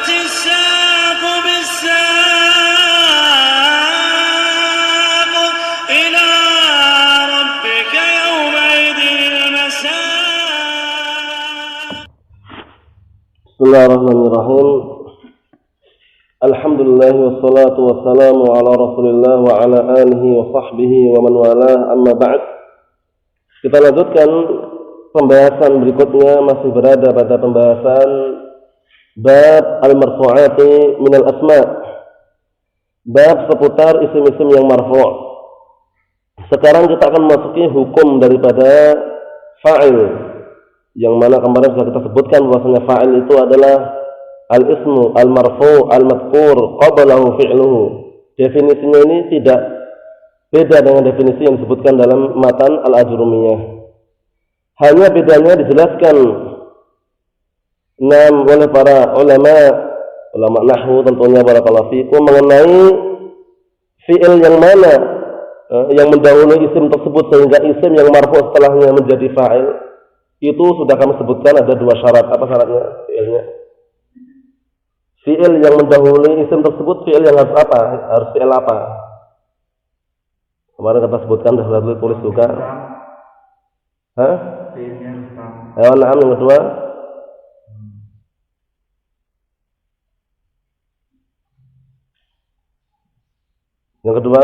الساق بالساق إلى ربك يومئذ المساق. بسم الله الرحمن الرحيم. Alhamdulillah wassalatu wassalamu ala Rasulillah wa ala alihi wa sahbihi wa man walah, amma ba'd. Kita lanjutkan pembahasan berikutnya, masih berada pada pembahasan bab al-marfu'ati minal asma', bab seputar isim-isim yang marfu'. Sekarang kita akan memasuki hukum daripada fa'il, yang mana kemarin sudah kita sebutkan bahwasanya fa'il itu adalah al-ismu al-marfu' al-madhkur qablahu fi'luhu. Definisinya ini tidak beda dengan definisi yang disebutkan dalam matan al-ajrumiyah. Hanya bedanya dijelaskan oleh para ulama nahwu tentunya barakallahu fikum mengenai fi'il yang mana yang mendahului isim tersebut sehingga isim yang marfu' setelahnya menjadi fa'il. Itu sudah kami sebutkan ada dua syarat. Apa syaratnya? Fi'il yang mendahului isim tersebut, fi'il yang harus apa? Harus fi'il apa? Kemarin kita sebutkan, sudah tulis juga. Hah? Ayo, na'am, yang kedua. Yang kedua.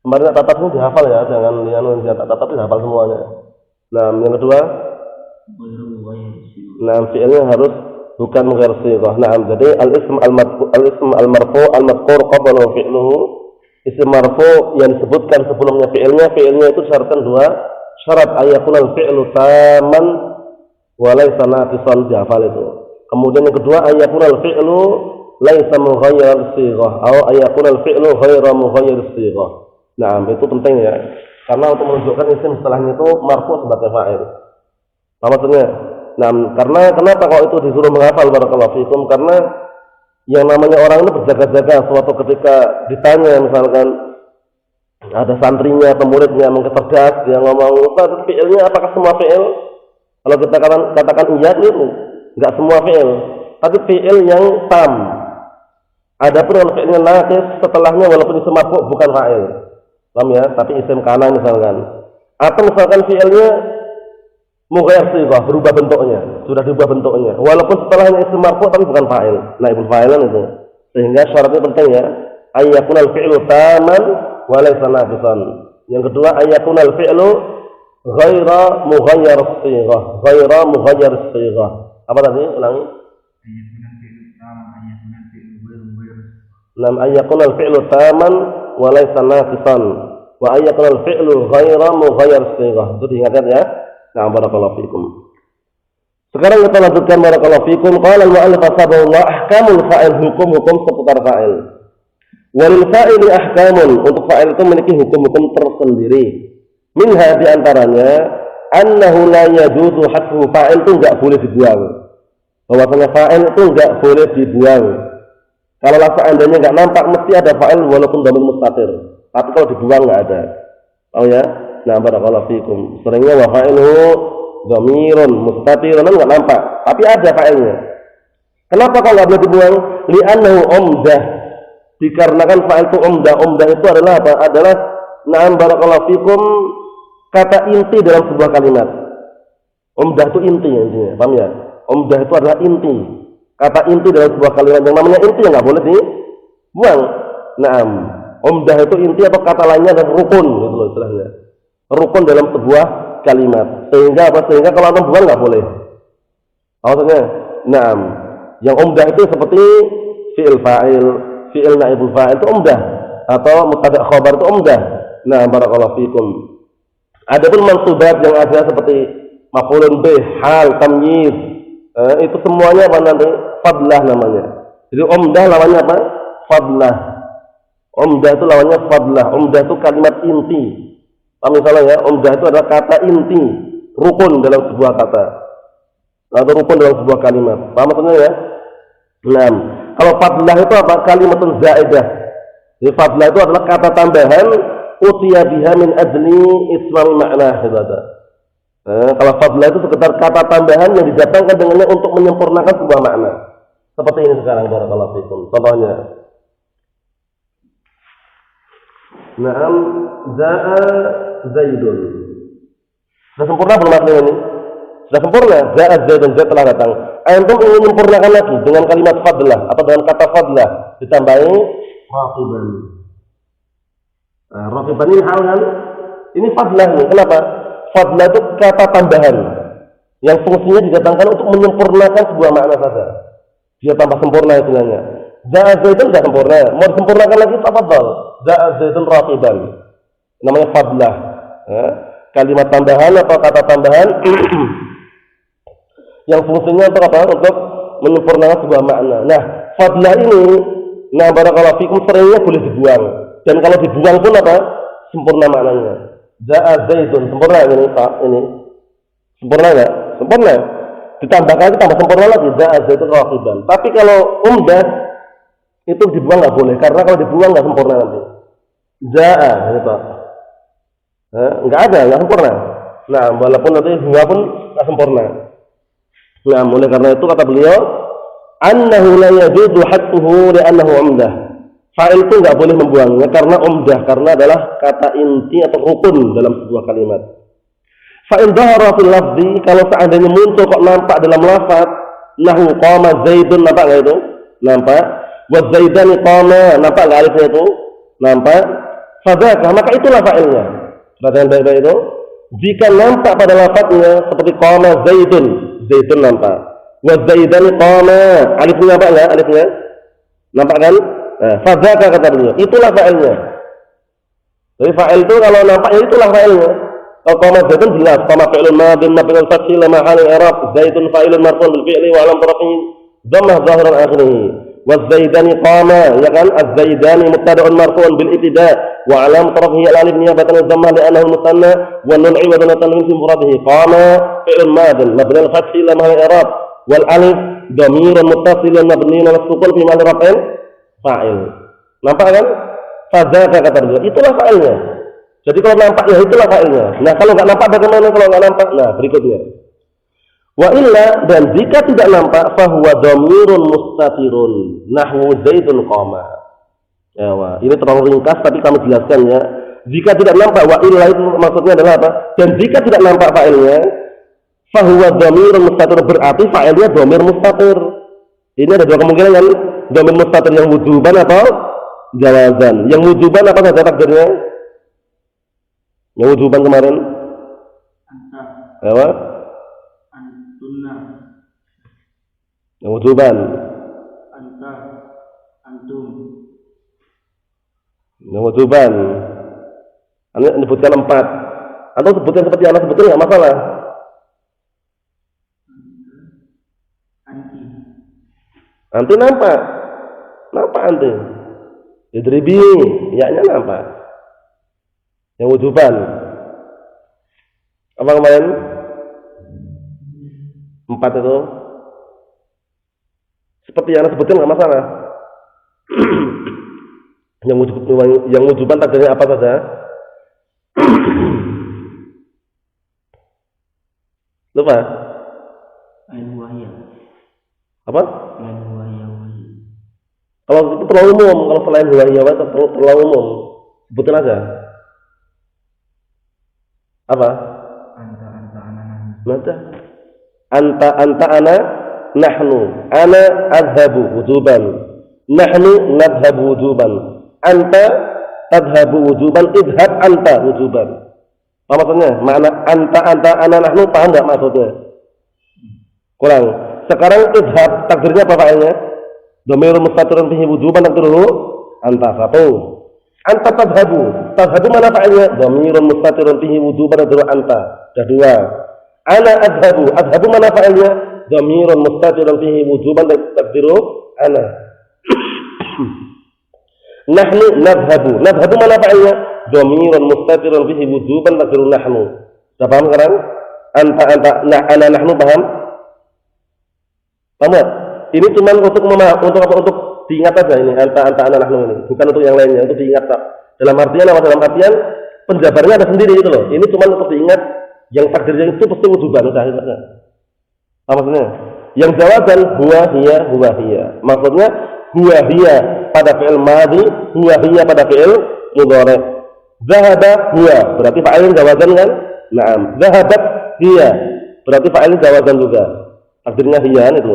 Kemarin tatapnya dihafal ya, jangan tatap dihafal semuanya. Nah, yang kedua. Nah, fi'ilnya harus bukan menghair sighah. Nah, jadi al-ism al-marfu' al-madhkur qablahu fi'luhu. Isim marfu' yang disebutkan sebelumnya fi'ilnya itu disyaratkan dua syarat, ayakun al-fi'lu taman wa laysa naqisan, dihafal itu. Kemudian yang kedua, ayakun al-fi'lu laysa mughayyir sighah atau ayakun al-fi'lu ghairu mughayyir sighah. Nah, itu penting ya. Karena untuk menunjukkan isim setelahnya itu marfu' sebagai fa'il. Apa maksudnya? Nah, karena kenapa kalau itu disuruh menghafal barakallahu fikum? Karena yang namanya orang itu berjaga-jaga suatu ketika ditanya, misalkan ada santrinya atau muridnya mungkin cerdas, dia ngomong, "Ustaz, fi'ilnya apakah semua fi'il?" Kalau kita katakan iya, itu enggak semua fi'il, tapi fi'il yang tam. Adapun kalau fi'ilnya naqis setelahnya walaupun isim marfu' bukan fa'il. Paham ya? Tapi isim kana misalkan. Atau misalkan fi'ilnya mughayyir sighah, berubah bentuknya, sudah diubah bentuknya. Walaupun setelahnya isim marfu' tapi bukan fa'il. Naibul fa'ilan itu. Sehingga syaratnya penting ya. Ayyakunal fi'lu taman wa laysa naqisan. Yang kedua, ayyakunal fi'lu ghaira mughayyir sighah. Ghaira mughayyir sighah. Apa tadi? Ulangi. Ayyakunal fi'lu taman wa laysa naqisan. Wa ayyakunal fi'lu ghaira mughayyir sighah. Itu diingatkan ya. Nah, barakallahu fikum. Sekarang kita lanjutkan barakallahu fikum. Qala al-mu'allif rahimahullah, ahkamul fa'il, hukum-hukum seputar fa'il. Walil fa'ili ahkamun, untuk fa'il itu memiliki hukum-hukum tersendiri. Minha di antaranya annahu la yajuzu hasbu, fa'il itu enggak boleh dibuang. Bahwasanya fa'il itu enggak boleh dibuang. Kalau seandainya enggak nampak mesti ada fa'il walaupun dhamir mustatir. Tapi kalau dibuang enggak ada. Tahu ya? Nah, barakallahu fikum. Seringnya wa fa'iluhu dhamirun mustatirun, enggak nampak, tapi ada fa'ilnya. Kenapa kalau enggak boleh dibuang? Li'annahu umdah. Dikarenakan fa'il itu umdah. Umdah itu adalah apa? Adalah na'am barakallahu fikum, kata inti dalam sebuah kalimat. Umdah itu inti intinya, paham ya? Umdah itu adalah inti. Kata inti dalam sebuah kalimat yang namanya inti yang enggak boleh dibuang. Na'am. Umdah itu inti atau kata lainnya dan rukun gitu loh istilahnya. Rukun dalam sebuah kalimat. Sehingga apa? Sehingga kalau antum buang nggak boleh. Maksudnya, naam. Yang umdah itu seperti fi'il fa'il, fi'il naibul fa'il itu umdah, atau mubtada' khabar itu umdah. Nah, barakallahu fikum. Adapun mansubat yang ada seperti maf'ulun bih, hal, tamyiz, itu semuanya apa nanti? Fadlah namanya. Jadi umdah lawannya apa? Fadlah. Umdah itu lawannya fadlah. Umdah itu kalimat inti. Misalnya ya, umdah itu adalah kata inti, rukun dalam sebuah kata, atau rukun dalam sebuah kalimat. Paham maksudnya ya? Nah, kalau fadlah itu apa? Kalimatun zaidah. Jadi fadlah itu adalah kata tambahan utiya biha min ajli ismami makna. Kalau fadlah itu sekedar kata tambahan yang didatangkan dengannya untuk menyempurnakan sebuah makna. Seperti ini sekarang barakallahu fikum. Contohnya, Naam za'a Zaidun. Sudah sempurna belum artinya ini? Sudah sempurna. Za'a Zaidun, Zaid telah datang. Antum ingin menyempurnakan lagi dengan kalimat fadlah atau dengan kata fadlah ditambahi raqiban. Raqiban ini hal kan? Ini fadlah nih. Kenapa? Fadlah itu kata tambahan yang fungsinya didatangkan untuk menyempurnakan sebuah makna saja. Dia tambah sempurna istilahnya. Za'a Zaidun sudah sempurna. Mau disempurnakan lagi tafadhal. Za'a Zaidun raqiban. Namanya fadlah. Kalimat tambahan atau kata tambahan yang fungsinya untuk apa? Untuk menyempurnakan sebuah makna. Nah, fadlah ini, nah barakallahu fikum, seringnya boleh dibuang. Dan kalau dibuang pun apa? Sempurna maknanya. Za'a Zaidun, sempurna ini Pak, ini. Sempurna enggak? Sempurna. Ditambahkan lagi, tambah sempurna lagi. Za'a Zaidun raqiban. Tapi kalau umdah itu dibuang enggak boleh, karena kalau dibuang enggak sempurna nanti. Za'a, ini Pak. Enggak ada, enggak sempurna. Nah, walaupun nanti bunga pun enggak sempurna. Nah, oleh karena itu kata beliau, annahu la yajuzu hadfuhu li'annahu umdah. Fa'il itu enggak boleh membuangnya karena umdah, karena adalah kata inti atau rukun dalam sebuah kalimat. Fa'in dhahara fil lafzi, kalau seandainya muncul kok nampak dalam lafaz, nahu qama Zaidun, nampak enggak itu? Nampak. Wa Zaidani qama, nampak enggak alifnya itu? Nampak. Fadzaka, maka itulah fa'ilnya. Perhatikan baik-baik itu. Jika nampak pada lafaznya seperti qama Zaidun, Zaidun nampak. Wa Zaidani qama, alifnya nampak enggak? Alifnya nampak kan? Fadzaka kata beliau, itulah fa'ilnya. Jadi fa'il itu kalau nampak ya itulah fa'ilnya. Kalau qama Zaidun jelas, qama fi'lun madin mabniun fathil la mahal i'rab, Zaidun fa'ilun marfu'un bil fi'li wa alam rafi'i dhammah zahiran akhirih. Wa Zaidani qama, ya kan? Az-Zaidani mubtada'un marfu'un bil ibtida' wa alam rafi'i al-alif niyabatan dhammah li'annahu musanna wa nun'i wa tanwin fi muradihi. Qama fi'lun madin mabniun fathil la mahal i'rab wal alif dhamirun muttasilun mabniun ala sukun fi mahall raf'in fa'il. Nampak kan? Fadzaka kata beliau, itulah fa'ilnya. Jadi kalau nampak ya itulah fa'ilnya. Nah, kalau enggak nampak bagaimana kalau enggak nampak? Nah, berikutnya. Wa illa, dan jika tidak nampak, fahuwa dhamirun mustatirun nahwu Zaidun qama. Ya, wah, ini terlalu ringkas tapi kami jelaskan ya. Jika tidak nampak, wa illa itu maksudnya adalah apa? Dan jika tidak nampak fa'ilnya, fahuwa dhamirun mustatirun, berarti fa'ilnya dhamir mustatir. Ini ada dua kemungkinan kan? Dhamir mustatir yang wujuban atau jawazan. Yang wujuban apa saja takdirnya? Yang wujuban kemarin? Anta. Apa? Antunna. Yang wujuban? Anta. Antum. Yang wujuban? Anda menyebutkan 4. Atau sebutkan seperti Anda sebutkan enggak masalah. Anti. Anti nampak? Nampak anti? Idribi, ya-nya nampak. Yang wujuban apa kemarin? 4 itu seperti yang sebutkan nggak masalah. yang wujuban takdirnya apa saja? Lupa? Ain wahya. Apa? Ain wahya. Kalau itu terlalu umum, kalau selain wahya terlalu umum, sebutkan aja. Apa? Anta ana. Mata. Anta ana nahnu. Ana adhabu wujuban. Nahnu nadhabu wujuban. Anta tadhabu wujuban. Idhab anta wujuban. Apa maksudnya? Makna anta ana nahnu, paham enggak maksudnya? Kurang. Sekarang idhab takdirnya apa fa'ilnya? Dhamirun mustatirun fihi wujuban takdiruhu anta. Satu. Anta tadhabu. Tadhabu mana fa'ilnya? Dhamirun mustatirun fihi wujuban takdiruhu anta. Sudah 2. Ana adhabu. Adhabu mana fa'ilnya? Dhamirun mustatirun fihi wujuban takdiruhu ana. Nahnu nadhabu. Nadhabu mana fa'ilnya? Dhamirun mustatirun fihi wujuban takdiruhu nahnu. Sudah paham sekarang? Anta ana nahnu, paham? Paham enggak? Ini cuma untuk diingat aja ini, anta ana nahnu ini, bukan untuk yang lainnya, untuk diingat. Dalam artian apa? Dalam artian penjabarnya ada sendiri itu loh. Ini cuma untuk diingat Yang takdirnya itu pasti wujuban, udah itu saja. Apa maksudnya? Yang jawazan huwa hiya. Maksudnya huwa hiya pada fi'il madhi, huwa hiya pada fi'il mudhari'. Zahaba huwa berarti fa'il jawazan kan? Naam. Zahabat hiya berarti fa'il jawazan juga. Takdirnya hiya itu.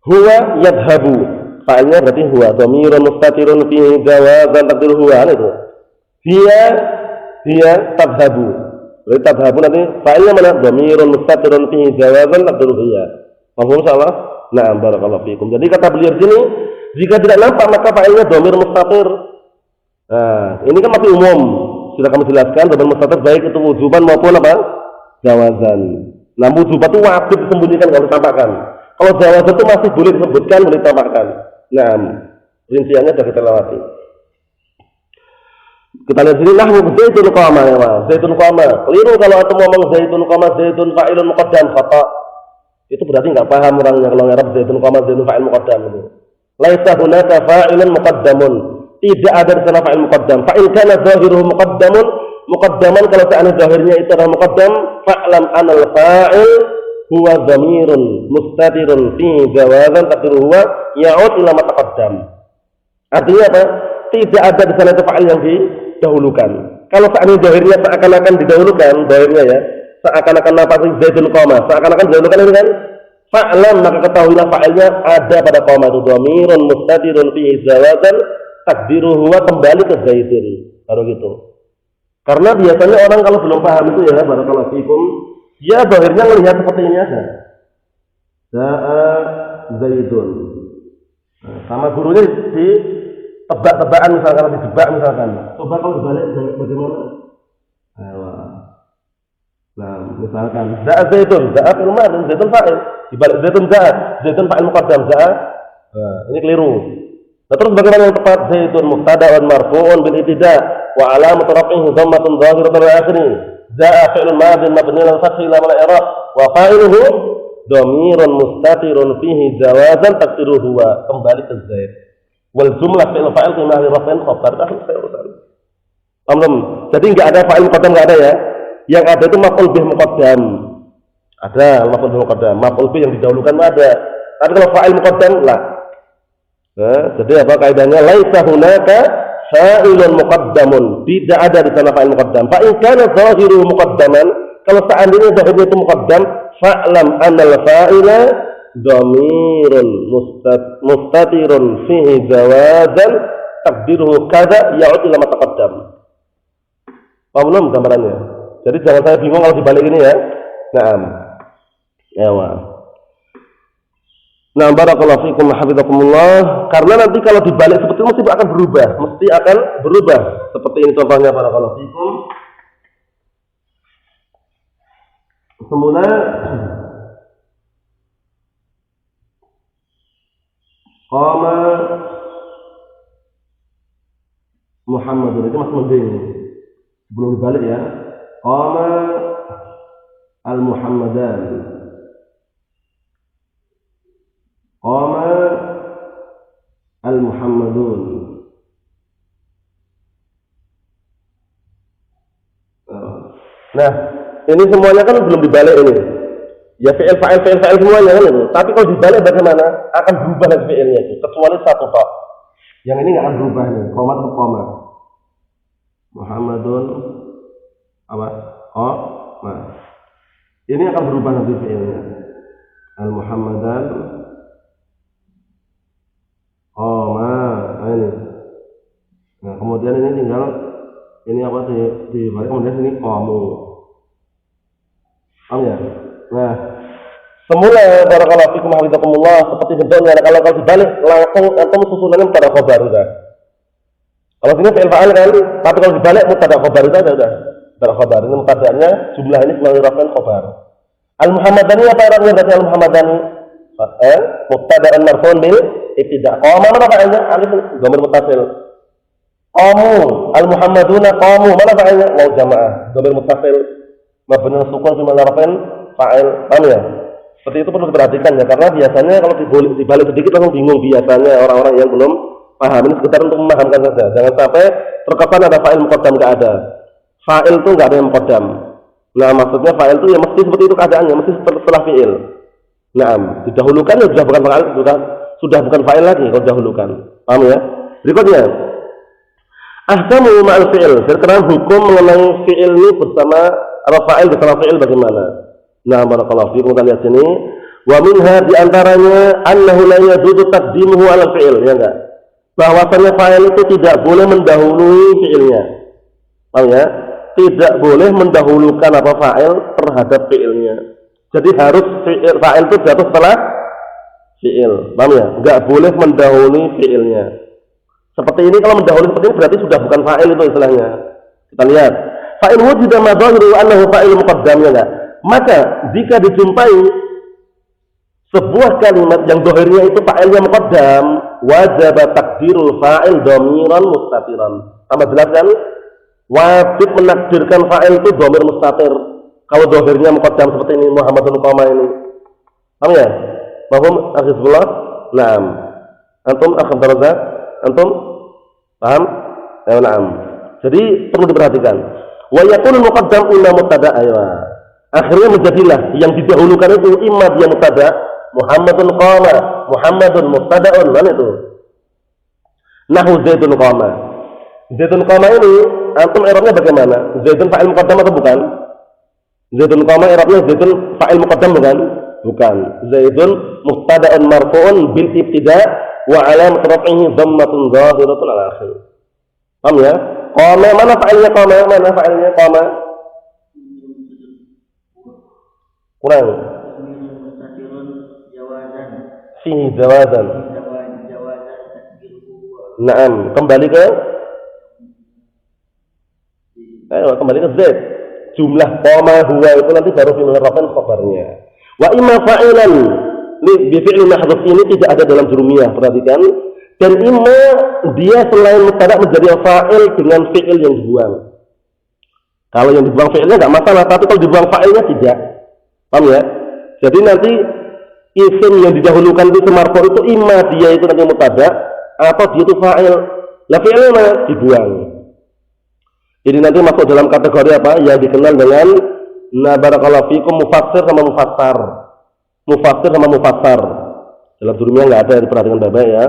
Huwa yadhabu fa'ilnya berarti huwa. Dhamirun mustatirun fihi jawazan takdir huwa itu. Hiya tadhabu. Berarti tadhabu nanti fa'ilnya mana? Dhamirun mustatirun fihi jawazan takdir hiya. Paham insyaallah? Naam barakallahu fikum. Jadi kata beliau sini, jika tidak nampak maka fa'ilnya dhamir mustatir. Nah, ini kan masih umum. Sudah kami jelaskan dhamir mustatir baik itu wujuban maupun apa? Jawazan. Nah, wujuban itu wajib disembunyikan kalau ditampakkan. Kalau jawazan itu masih boleh disebutkan, boleh ditampakkan. Nah, rinciannya sudah kita lewati. Kita lihat sini nahwu zaitun qama ya, Mas. Zaitun qama. Keliru kalau antum ngomong zaitun qama, zaitun fa'ilun muqaddam, khata. Itu berarti enggak paham orangnya kalau ngarep zaitun qama, zaitun fa'il muqaddam itu. Laisa hunaka fa'ilun muqaddamun. Tidak ada di sana fa'il muqaddam. Fa in kana zahiruhu muqaddaman kalau seandainya zahirnya itu adalah muqaddam, fa'lam anal fa'il huwa dhamirun mustatirun fi jawazan taqdiruhu huwa ya'ud ila ma taqaddam. Artinya apa? Tidak ada di sana itu fa'il yang didahulukan. Kalau seandainya zahirnya seakan-akan didahulukan, zahirnya ya, seakan-akan nafas zaitun qama, seakan-akan didahulukan ini kan? Fa'lam maka ketahuilah fa'ilnya ada pada qama itu dhamirun mustatirun fi jawazan takdiruhu huwa kembali ke zaitun. Baru gitu. Karena biasanya orang kalau belum paham itu ya, barakallahu fikum, dia zahirnya melihat seperti ini aja. Za'a zaitun. Nah, sama gurunya di tebak-tebakan misalkan, dijebak misalkan. Coba kalau dibalik bagaimana? Nah, misalkan za'a zaitun, za'a fil madhi, zaitun fa'il. Dibalik zaitun zaitun fa'il muqaddam, za'a. Nah, ini keliru. Nah, terus bagaimana yang tepat? Zaitun mubtada'un marfu'un bil ibtida' wa 'alamatu raf'ihi dhammatun dhahiratun 'ala akhirih. Za'a fi'lun madhin mabniun 'ala al-fathi la i'rab wa fa'iluhu dhamirun mustatirun fihi jawazan taqdiruhu huwa kembali ke zait. Wal jumlah fi'il fa'il fi mahli raf'in khabar dah selesai urusan. Paham? Jadi enggak ada fa'il muqaddam, enggak ada ya. Yang ada itu maf'ul bih muqaddam. Ada maf'ul bih muqaddam, maf'ul bih yang didahulukan ada. Tapi kalau fa'il muqaddam lah. Nah, jadi apa kaidahnya? Laisa hunaka fa'ilun muqaddamun. Tidak ada di sana fa'il muqaddam. Fa in kana zahiru muqaddaman, kalau seandainya zahirnya itu muqaddam, fa'lam anal fa'ila dhamirun mustatirun fihi jawazan takdiruhu kada ya'ud ila ma taqaddam. Paham belum gambarannya? Jadi jangan saya bingung kalau dibalik ini ya. Naam. Ya, wah. Nah, barakallahu fikum hafizakumullah. Karena nanti kalau dibalik seperti itu mesti akan berubah. Seperti ini contohnya barakallahu fikum. Semula qama Muhammadun, itu masih mending. Sebelum dibalik ya. Qama al-Muhammadan. Qama al-Muhammadun. Nah, ini semuanya kan belum dibalik ini. Ya fi'il fa'il semuanya kan itu. Tapi kalau dibalik bagaimana? Akan berubah lagi fi'ilnya itu. Kecuali satu tok. Yang ini nggak akan berubah nih. Qoma atau qoma. Muhammadun apa? Oh, nah. Ini akan berubah nanti fi'ilnya. Al-Muhammadan. Nah ini. Nah kemudian ini tinggal ini apa dibalik kemudian ini qamu. Paham ya? Nah semula barakallahu fikum hafizakumullah seperti bentuknya. Kalau dibalik langsung atau susunannya mubtada khabar udah. Kalau sini fi'il fa'il kan, tapi kalau dibalik mubtada khabar itu ada udah. Mubtada khabar ini mubtada'nya jumlah ini sebagai raf'an khabar. Al-Muhammadani apa artinya dari Al-Muhammadani? Mubtada'un marfu'un bil ibtida'. Qama mana fa'ilnya? Alif dhamir muttasil. Qamu al-Muhammaduna qamu mana fa'ilnya? Waw jamaah dhamir muttasil. Mabniun sukun fi mahall raf'in fa'il. Paham ya? Seperti itu perlu diperhatikan ya, karena biasanya kalau dibalik sedikit langsung bingung biasanya orang-orang yang belum paham. Ini sekedar untuk memahamkan saja. Jangan sampai terkesan ada fa'il muqaddam, enggak ada. Fa'il itu enggak ada yang muqaddam. Nah, maksudnya fa'il itu ya mesti seperti itu keadaannya, mesti setelah fi'il. Nah, didahulukan ya sudah bukan fa'il, sudah bukan fa'il lagi kalau didahulukan. Paham ya? Berikutnya, ahkamu ma'al fi'il. Sekarang hukum mengenai fi'il ini bersama atau fa'il bersama fi'il bagaimana? Nah, barakallahu fiikum, kita lihat sini. Wa minha di antaranya annahu la yajuzu taqdimuhu 'ala fi'il, ya enggak? Bahwasanya fa'il itu tidak boleh mendahului fi'ilnya. Paham ya? Tidak boleh mendahulukan apa fa'il terhadap fi'ilnya. Jadi harus fa'il itu jatuh setelah fi'il. Paham ya? Enggak boleh mendahului fi'ilnya. Seperti ini, kalau mendahului seperti ini berarti sudah bukan fa'il itu istilahnya. Kita lihat. Fa'in wujida ma dhahiru annahu fa'il muqaddam, ya enggak? Maka jika dijumpai sebuah kalimat yang dohirnya itu fa'ilnya muqaddam, wajib takdirul fa'il dhamiran mustatiran. Tambah jelas kan? Wajib menakdirkan fa'il itu dhamir mustatir. Kalau dohirnya muqaddam seperti ini, Muhammadun qama ini. Paham ya? Paham? Akhirullah. Naam. Antum akhir darajat? Antum paham? Ya, naam. Jadi perlu diperhatikan. Wa yakunu muqaddam imma mubtada'. Akhirnya menjadilah yang didahulukan itu imma dia mubtada', Muhammadun qama, Muhammadun mubtada'un, mana itu? Nahu Zaidun qama. Zaidun qama ini antum i'rabnya bagaimana? Zaidun fa'il muqaddam atau bukan? Zaidun qama i'rabnya Zaidun fa'il muqaddam bukan? Bukan. Zaidun mubtada'un marfu'un bil ibtida' wa 'alamat raf'ihi dhammatun dhahiratun 'ala akhir. Paham ya? Qama, mana fa'ilnya qama? Mana fa'ilnya qama? Kurang. Fihi jawazan. Naam, kembali ke kembali ke Z. Jumlah qama huwa itu nanti baru fi'il khabarnya. Wa imma fa'ilan bi fi'il mahdhuf ini tidak ada dalam jurumiyah, perhatikan. Dan imma dia selain mubtada menjadi fa'il dengan fi'il yang dibuang. Kalau yang dibuang fi'ilnya enggak masalah, tapi kalau dibuang fa'ilnya tidak. Paham ya? Jadi nanti isim yang didahulukan itu marfu itu imma dia itu nanti mubtada atau dia itu fa'il. Lah fi'ilnya mana? Dibuang. Ini nanti masuk dalam kategori apa? Yang dikenal dengan barakallahu fikum mufassir sama mufassar. Mufassir sama mufassar. Dalam jurumiyah enggak ada, diperhatikan baik-baik ya.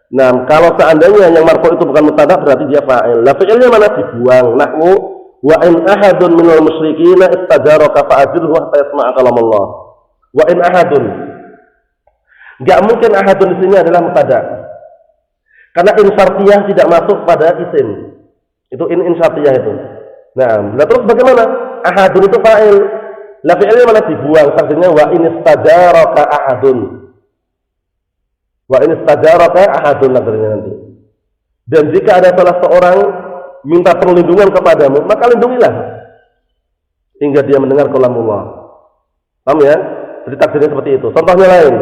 Nah, kalau seandainya yang marfu itu bukan mubtada berarti dia fa'il. Lah fi'ilnya mana? Dibuang. Nahwu wa in ahadun minal musyrikin istajaraka fa'ajirhu hatta yasma'a kalam Allah. Wa in ahadun. Enggak mungkin ahadun di sini adalah mubtada. Karena in syartiyah tidak masuk pada isim. Itu in syartiyah itu. Nah, terus bagaimana? Ahadun itu fa'il. Lah fi'ilnya mana? Dibuang. Artinya wa in istajaraka ahadun. Wa in istajaraka ahadun nanti. Dan jika ada salah seorang minta perlindungan kepadamu, maka lindungilah hingga dia mendengar kalamullah. Paham ya? Jadi takdirnya seperti itu. Contohnya lain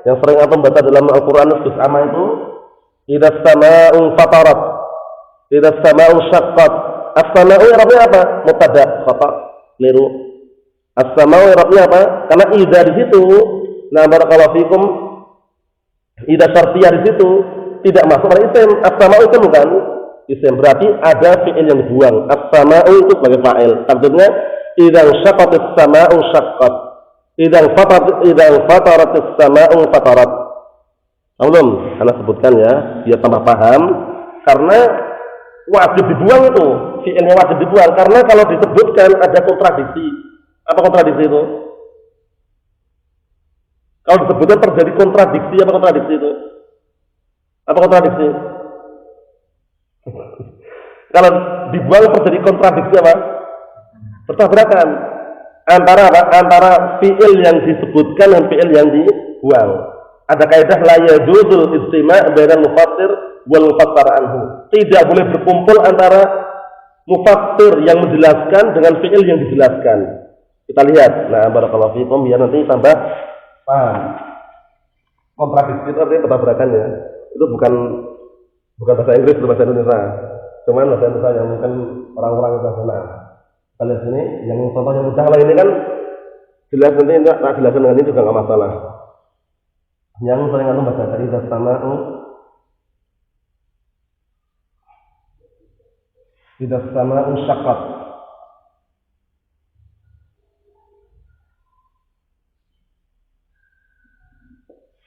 yang sering antum baca dalam Al-Qur'an juz amma itu, idza sama'u fatarat, idza sama'u syaqqat. As-sama'u i'rabnya apa? Mubtada, khata, keliru. As-sama'u i'rabnya apa? Karena idza di situ, nah barakallahu fikum, idza syartiyah di situ tidak masuk pada isim. As-sama'u itu bukan isim, berarti ada fi'il yang dibuang. As-sama'u itu sebagai fa'il. Artinya idza syaqqatis sama'u syaqqat. Idza fataratis sama'u fatarat. Belum, Anda sebutkan ya, biar tambah paham. Karena wajib dibuang itu, fi'ilnya wajib dibuang. Karena kalau disebutkan ada kontradiksi. Apa kontradiksi itu? Kalau disebutkan terjadi kontradiksi, apa kontradiksi itu? Apa kontradiksi? Kalau dibuang terjadi kontradiksi apa? Bertabrakan antara apa? Antara fi'il yang disebutkan dan fi'il yang dibuang. Ada kaidah la yajuzul istima' bainal mufassir wal mufassar anhu. Tidak boleh berkumpul antara mufassir yang menjelaskan dengan fi'il yang dijelaskan. Kita lihat. Nah, barakallahu fiikum, biar nanti tambah paham. Kontradiksi itu artinya bertabrakan ya. Itu bukan bahasa Inggris, bahasa Indonesia. Cuman bahasa Indonesia yang mungkin orang-orang itu sana. Kita lihat sini, yang contoh yang mudah lah ini kan jelas, nanti tak jelaskan dengan ini juga nggak masalah. Yang sering antum baca tadi idza sama'u syaqqat.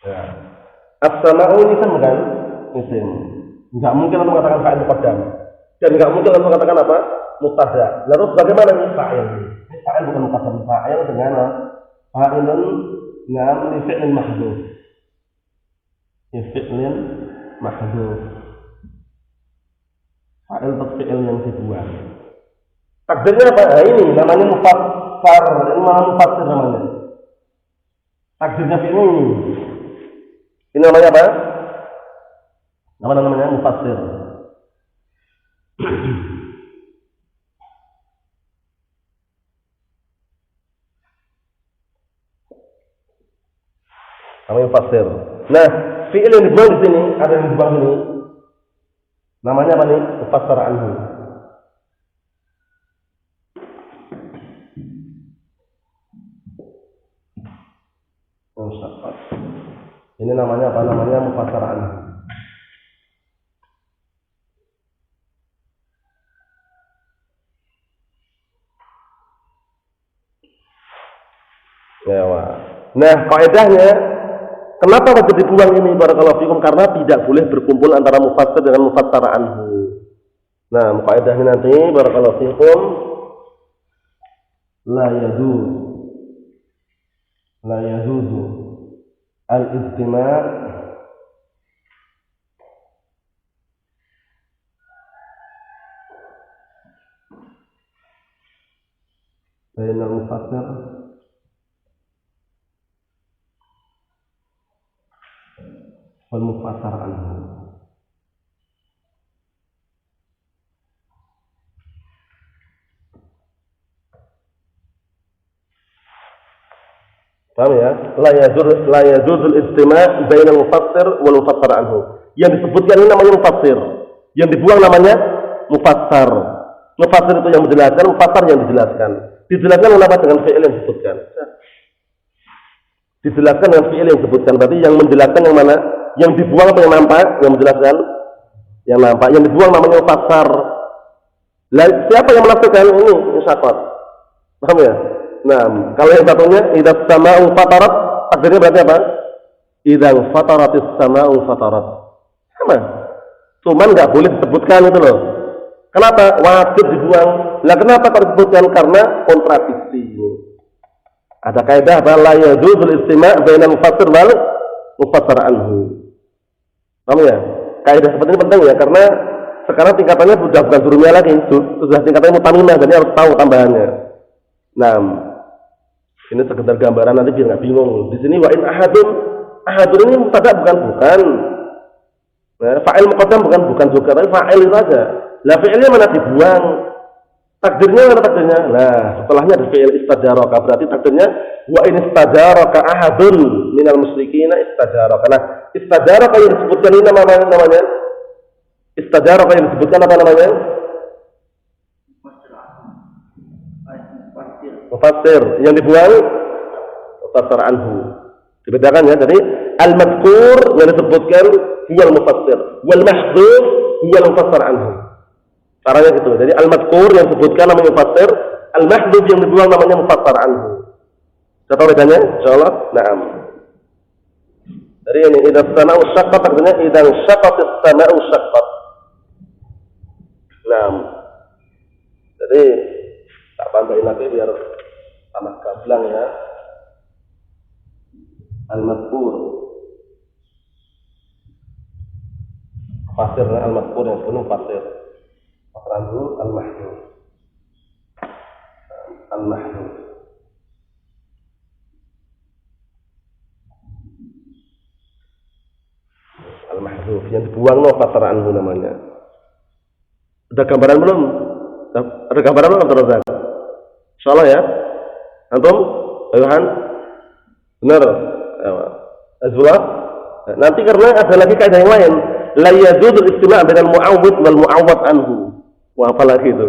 Ya. As-sama'u ini kan bukan isim. Enggak mungkin untuk mengatakan fa'il muqaddam. Dan enggak mungkin untuk mengatakan apa? Mubtada. Lalu bagaimana ini fa'il? Ini fa'il bukan muqaddam, fa'il dengan fa'ilun dengan fi'lin mahdhuf. Fi'lin mahdhuf. Fa'il untuk fi'il yang dibuang. Takdirnya apa? Nah, ini namanya mufassar. Ini namanya mufassir namanya. Takdirnya fi'il ini. Ini namanya apa? Apa namanya? Mufassir. Namanya mufassir. Nah, fi'il yang dibuang di sini, ada yang dibuang ini. Namanya apa nih? Mufassar anhu. Ini namanya apa? Namanya mufassar anhu. Ya, nah, kaidahnya kenapa wajib dibuang ini barakallahu fikum? Karena tidak boleh berkumpul antara mufassir dengan mufassar anhu. Nah, kaidahnya nanti barakallahu fikum la yajuzu al-istima' baina al-mufassir wal mufassar anhu. Paham ya? La yajuzul istima' bainal mufassir wal mufassar anhu. Yang disebutkan ini namanya mufassir. Yang dibuang namanya mufassar. Mufassir itu yang menjelaskan, mufassar yang dijelaskan. Dijelaskan kenapa dengan fi'il yang disebutkan? Dijelaskan dengan fi'il yang disebutkan. Berarti yang menjelaskan yang mana? Yang dibuang apa yang nampak? Yang menjelaskan yang nampak. Yang dibuang namanya mufassar. Lah, siapa yang menafsirkan ini? Syaqat. Paham ya? Nah, kalau yang satunya idza sama'u fatarat, takdirnya berarti apa? Idza fataratis sama'u fatarat. Sama. Cuman enggak boleh disebutkan itu loh. Kenapa? Wajib dibuang. Lah kenapa kalau disebutkan? Karena kontradiksi. Ada kaidah apa? La yajuzul istima' bainal mufassir wal mufassar anhu. Paham ya? Kaidah seperti ini penting ya, karena sekarang tingkatannya sudah bukan surumiyah lagi, sudah tingkatannya mutamimah, jadi harus tahu tambahannya. Nah, ini sekedar gambaran nanti biar nggak bingung. Di sini wa in ahadun ini mubtada bukan. Nah, fa'il muqaddam bukan juga, tapi fa'il itu aja. Lah fi'ilnya mana dibuang? Takdirnya mana takdirnya? Nah, setelahnya ada fi'il istajaraka, berarti takdirnya wa in istajaraka ahadun minal musyrikina istajaraka. Nah, istajaraka yang disebutkan ini namanya istajaraka yang disebutkan apa namanya? Mufassir. Yang dibuang mufassar anhu. Dibedakan ya. Jadi al-madhkur yang disebutkan huwa al-mufassir, wal mahdhuf huwa al-mufassar anhu. Caranya gitu. Jadi al-madhkur yang disebutkan namanya mufassir, al-mahdhuf yang dibuang namanya mufassar anhu. Sudah tahu bedanya? Insyaallah. Naam. Jadi ini idza as-sama'u syaqqat, artinya idza syaqqatis sama'u syaqqat. Naam. Jadi tak tambahin lagi biar tambah gamblang ya. Al-madhkur. Fasir al-madhkur yang penuh fasir. Fasran dulu al-mahdhuf. Al-mahdhuf. Al-mahdhuf yang dibuang no fasar anhu namanya. Ada gambaran belum? Ada gambaran belum terus? Insyaallah ya. Antum? Ayuhan? Benar? Azwah? Nanti karena ada lagi kaidah yang lain. La yajuzul istima' bainal mu'awwid wal mu'awwad anhu. Wah, apa lagi itu?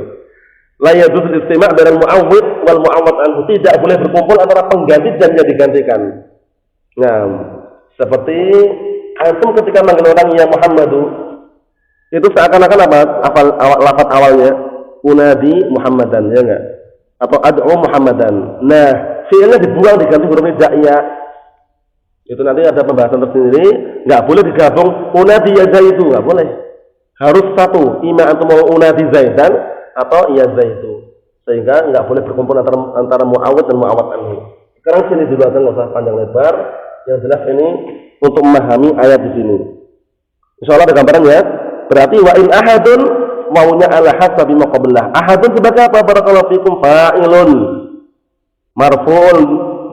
La yajuzul istima' bainal mu'awwid wal mu'awwad anhu. Tidak boleh berkumpul antara pengganti dan yang digantikan. Nah, seperti antum ketika manggil orang ya Muhammadu, itu seakan-akan apa? Lafaz awalnya unadi Muhammadan, ya enggak? Atau ad'u Muhammadan. Nah, fi'ilnya dibuang diganti huruf ya. Itu nanti ada pembahasan tersendiri, nggak boleh digabung unadi ya zaidu, nggak boleh. Harus satu, ima antum mau unadi zaidan atau ya zaidu. Sehingga nggak boleh berkumpul antara mu'awwad dan mu'awwad anhu. Sekarang sini dulu aja, nggak usah panjang lebar. Yang jelas ini untuk memahami ayat di sini. Insyaallah ada gambarannya. Berarti wa in ahadun wawunya ala hasabi ma qablah. Ahadun sebagai apa? Barakallahu fikum fa'ilun marfu'un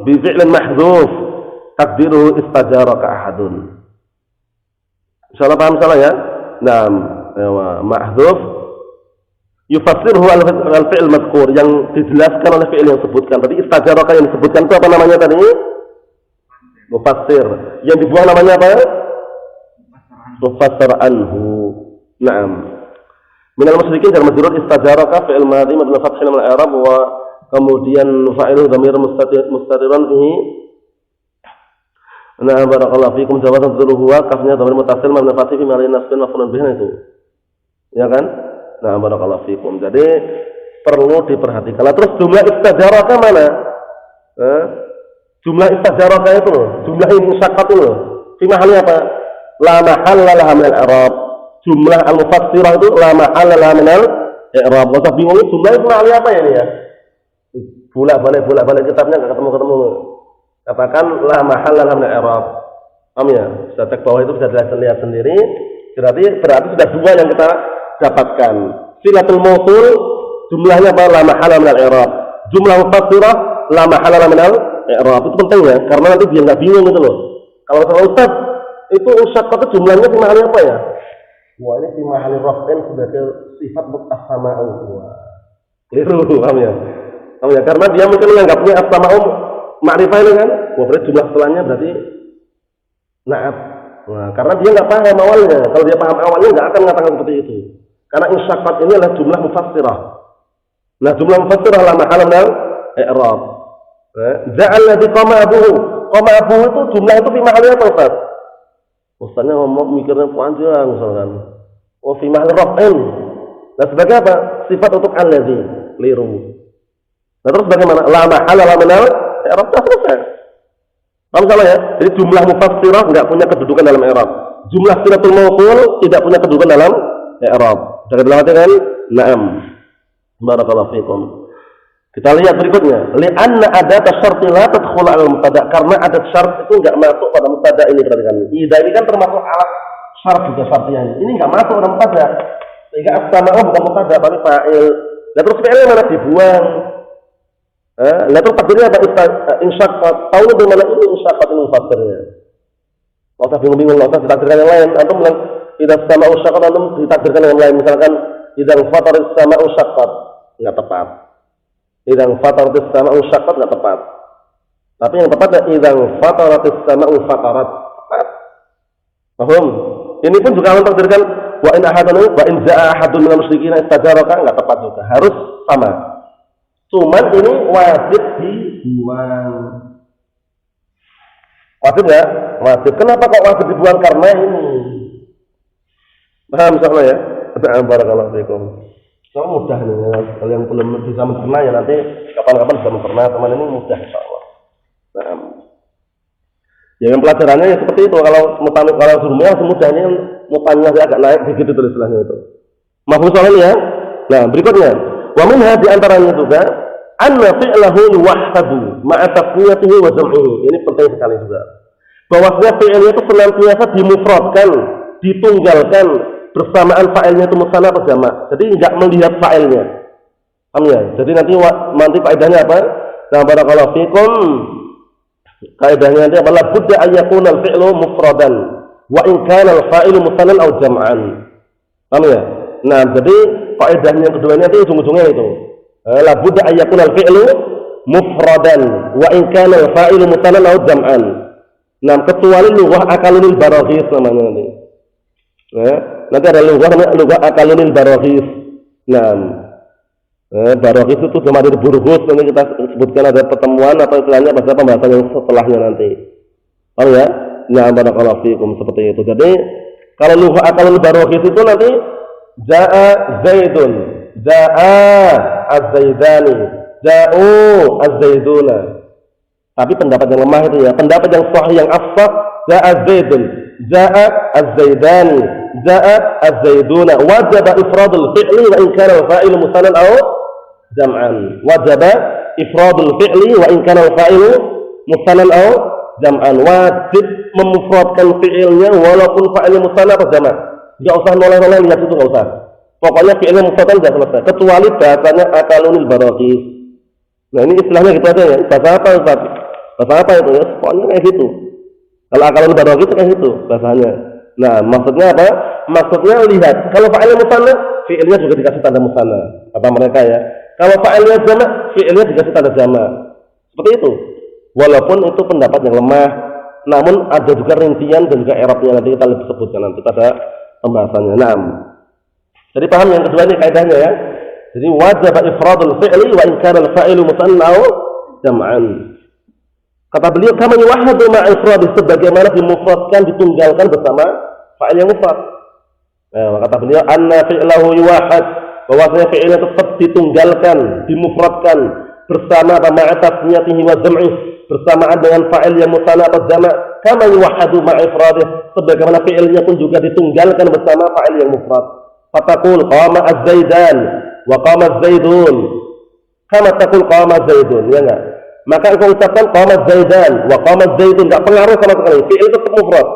bi fi'lin mahdzuf takdiruhu istajaraka ahadun. Insyaallah paham salah ya? Naam, mahdzuf yufassirhu al-fi'l madhkur yang dijelaskan oleh fi'il yang disebutkan. Tadi istajaraka yang disebutkan itu apa namanya tadi? Mufassir. Yang dibuang namanya apa? Mufassir anhu. Naam. Minal musyrikin dan majrur istajaraka fi'il madhi mabni fathhin min al-i'rab wa kemudian fa'iluhu dhamir mustatiran bihi. Nah, barakallahu fikum jawazan dzuluhu wa kafnya dhamir muttasil mabni fathhi fi mahallin nasbin maf'ulun bihi itu. Ya kan? Nah, barakallahu fikum. Jadi perlu diperhatikan. Lah terus jumlah istajaraka mana? Jumlah istajaraka itu loh, jumlah ini musyaqqat itu loh. Fi mahalli apa? La mahalla laha min al-i'rab. Jumlah al-mufassirah itu la mahalla laha min al-i'rab. Enggak usah bingung jumlah itu mahalli apa ya ini ya? Bolak-balik kitabnya enggak ketemu-ketemu. Katakan la mahalla laha min al-i'rab. Paham ya? Bisa cek bawah itu bisa lihat sendiri. Berarti sudah dua yang kita dapatkan. Silatul mausul jumlahnya apa? La mahalla min al-i'rab. Jumlah mufassirah la mahalla laha min al-i'rab. Itu penting ya, karena nanti dia enggak bingung gitu loh. Kalau sama Ustaz itu musyaqqat itu jumlahnya fi mahalli apa ya? Wah, ini fi mahalli raf'in sebagai sifat as-sama'u. Keliru, paham ya? Paham ya? Karena dia mungkin menganggapnya as-sama'u ma'rifah ini kan. Wah, berarti jumlah setelahnya berarti na'at. Nah, karena dia enggak paham awalnya. Kalau dia paham awalnya enggak akan mengatakan seperti itu. Karena insyaqqat ini adalah jumlah mufassirah. Nah, jumlah mufassirah la mahalla min al-i'rab. Ja'al ladzi qama abuhu. Qama abuhu itu jumlah itu fi mahalli apa, Ustaz? Ustaznya ngomong mikirnya panjang misalkan. Oh, fi mahalli raf'in. Nah, sebagai apa? Sifat untuk alladzi, keliru. Nah, terus bagaimana? La mahalla la min al-i'rab, selesai. Paham salah ya? Jadi jumlah mufassirah enggak punya kedudukan dalam i'rab. Jumlah silatul mausul tidak punya kedudukan dalam i'rab. Jangan dilewatkan. Naam. Barakallahu fikum. Kita lihat berikutnya. Li'anna adat syarti la tadkhulu 'ala al-mubtada', karena adat syarat itu enggak masuk pada mubtada ini, perhatikan. Idza ini kan termasuk alat syarat juga syartnya. Ini enggak masuk pada mubtada. Sehingga as-sama'u bukan mubtada, tapi fa'il. Lah terus fi'ilnya mana dibuang? Lah terus takdirnya apa? Insyaqqat. Tahu di mana ini insyaqqat ini mufassirnya. Enggak usah bingung-bingung, enggak usah ditakdirkan yang lain. Antum bilang idza as-sama'u syaqqat, antum ditakdirkan yang lain. Misalkan idza fatarat as-sama'u syaqqat, enggak tepat. Idzan fataratis sama'u syaqqat enggak tepat. Tapi yang tepat adalah idzan fataratis sama'u fatarat. Tepat. Paham? Ini pun juga mentakdirkan wa in ahadun wa in ja'a ahadun minal musyrikin istajaraka, enggak tepat juga. Harus sama. Cuman ini wajib dibuang. Wajib enggak? Wajib. Kenapa kok wajib dibuang? Karena ini. Paham insyaallah ya? Barakallahu fiikum. So, mudah nih, kalau yang belum bisa mencerna ya nanti kapan-kapan bisa mencerna, teman ini mudah insyaallah. Nah, ya yang pelajarannya ya seperti itu. Kalau suruhnya langsung mudah, ini mutanya agak naik begitu tulis istilahnya itu. Mahfuz soalnya ya. Nah, berikutnya, wa minha di antaranya juga anna fi'lahu yuwahhadu ma'a tasniyatihi wa jam'ihi. Ini penting sekali juga. Bahwasanya fi'ilnya itu senantiasa dimufradkan, ditunggalkan bersamaan fa'ilnya itu musanna atau jamak. Jadi enggak melihat fa'ilnya. Paham ya? Jadi nanti faedahnya apa? Nah, barakallahu fikum. Kaidahnya nanti apa? La budda an yakuna al-fi'lu mufradan wa in kana al-fa'ilu musannan aw jam'an. Paham ya? Nah, jadi faedahnya yang kedua nanti ujung-ujungnya itu. La budda an yakuna al-fi'lu mufradan wa in kana al-fa'ilu musannan aw jam'an. Nah, kecuali lughah akalunil baraghis namanya nanti. Nanti ada lughah akalunil baraghis. Nah, baraghis itu kemarin burghus, nanti kita sebutkan ada pertemuan atau istilahnya pada pembahasan yang setelahnya nanti. Paham ya? Nah, barakallahu fikum seperti itu. Jadi kalau lughah akalunil baraghis itu nanti jaa zaidun, jaa az-zaidani, ja'u az-zaiduna. Tapi pendapat yang lemah itu ya. Pendapat yang sahih yang afsah, ja'a Zaidun, ja'a Az-Zaidani, ja'a Az-Zaiduna. Wajib ifradul fi'li wa in kana al-fa'ilu musannan aw jam'an. Wajib ifradul fi'li wa in kana al-fa'ilu musannan aw jam'an. Wajib memufradkan fi'ilnya walaupun fa'ilnya musanna atau jama'. Enggak usah noleh-noleh lihat itu, enggak usah. Pokoknya fi'ilnya mufradkan sudah selesai. Kecuali bahasanya akalunil barakis. Nah, ini istilahnya gitu aja ya. Bahasa apa Ustaz? Bahasa apa itu ya? Pokoknya kayak gitu. Kalau akalunil barakis itu kayak gitu bahasanya. Nah, maksudnya apa? Maksudnya lihat, kalau fa'ilnya musanna, fi'ilnya juga dikasih tanda musanna. Apa mereka ya? Kalau fa'ilnya jama', fi'ilnya dikasih tanda jama'. Seperti itu. Walaupun itu pendapat yang lemah, namun ada juga rincian dan juga i'rabnya, nanti kita lebih sebutkan nanti pada pembahasannya. Nah, jadi paham yang kedua ini kaidahnya ya. Jadi wajib ifradul fi'li wa in kana al-fa'ilu musanna aw jam'an. Kata beliau kama yuwahhadu ma'a ifradi, sebagaimana dimufradkan ditunggalkan bersama fa'il yang mufrad. Nah, kata beliau anna fi'lahu yuwahhad, bahwasanya fi'ilnya tetap ditunggalkan, dimufradkan bersama ma'a tasniyatihi wa jam'ih, bersamaan dengan fa'il yang musanna atau jama'. Kama yuwahhadu ma'a ifradih, sebagaimana fi'ilnya pun juga ditunggalkan bersama fa'il yang mufrad. Fatakul qama az-zaidan wa qama az-zaidun. Kama takul qama az-zaidun, ya enggak? Maka engkau ucapkan qama az-zaidan wa qama az-zaidun, enggak pengaruh sama sekali. Fi'il tetap mufrad.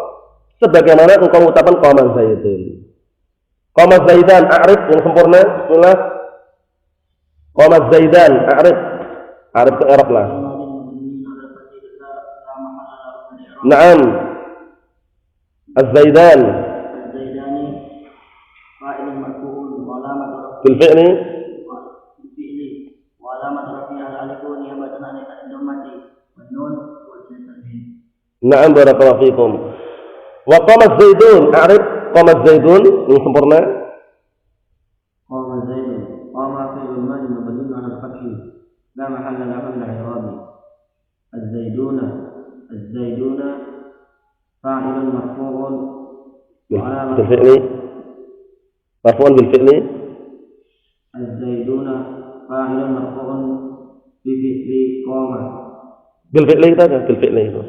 Sebagaimana engkau ucapkan qama az-zaidun. Qama az-zaidan, a'rif yang sempurna. Bismillah. Qama az-zaidan, a'rif. A'rif ke i'rab lah. Naam. Az-zaidan. بالفعل وعلامة رفعها الألف نيابة عن الضمة والنون والتنوين. نعم بارك الله فيكم. وقام الزيدون، أعرف قام الزيدون من سempurna. قام الزيدون، قام فعل الماضي مبني على الفتح لا محل له من الإعراب. الزيدون، الزيدون فاعل مرفوع بالفعل، مرفوع بالفعل. الزيدون فاعل مرفوع بفعل قام. بالفعل kita ada بالفعل itu.